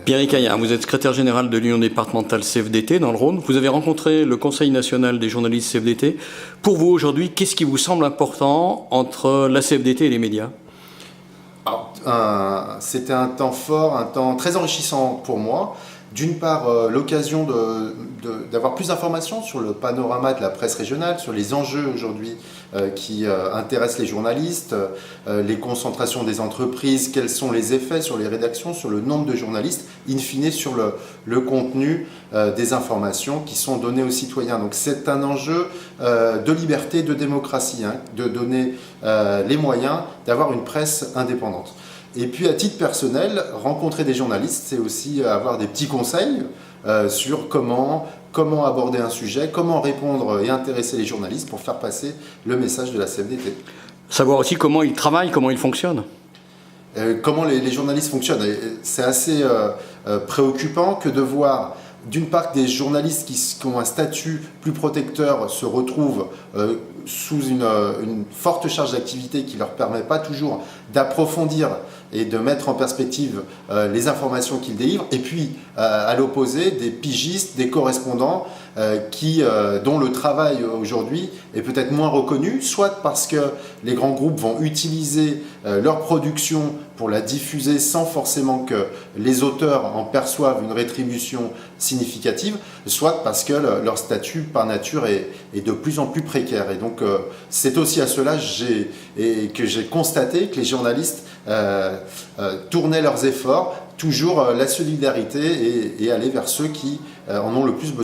Pierre Caillard, vous êtes secrétaire général de l'Union départementale CFDT dans le Rhône. Vous avez rencontré le Conseil national des journalistes CFDT. Pour vous aujourd'hui, qu'est-ce qui vous semble important entre la CFDT et les médias ? C'était un temps fort, un temps très enrichissant pour moi. D'une part, l'occasion d'avoir plus d'informations sur le panorama de la presse régionale, sur les enjeux aujourd'hui qui intéressent les journalistes, les concentrations des entreprises, quels sont les effets sur les rédactions, sur le nombre de journalistes, in fine sur le contenu des informations qui sont données aux citoyens. Donc c'est un enjeu de liberté, de démocratie, de donner les moyens d'avoir une presse indépendante. Et puis à titre personnel, rencontrer des journalistes, c'est aussi avoir des petits conseils sur comment aborder un sujet, comment répondre et intéresser les journalistes pour faire passer le message de la CFDT. Savoir aussi comment ils travaillent, comment ils fonctionnent. Comment les journalistes fonctionnent. C'est assez préoccupant que de voir d'une part des journalistes qui ont un statut plus protecteur se retrouvent sous une forte charge d'activité qui ne leur permet pas toujours d'approfondir et de mettre en perspective les informations qu'ils délivrent, et puis à l'opposé des pigistes, des correspondants dont le travail aujourd'hui est peut-être moins reconnu, soit parce que les grands groupes vont utiliser leur production pour la diffuser sans forcément que les auteurs en perçoivent une rétribution significative, soit parce que leur statut par nature est de plus en plus précaire. Et donc c'est aussi à cela que j'ai constaté que les journalistes tournaient leurs efforts, toujours la solidarité et aller vers ceux qui en ont le plus besoin.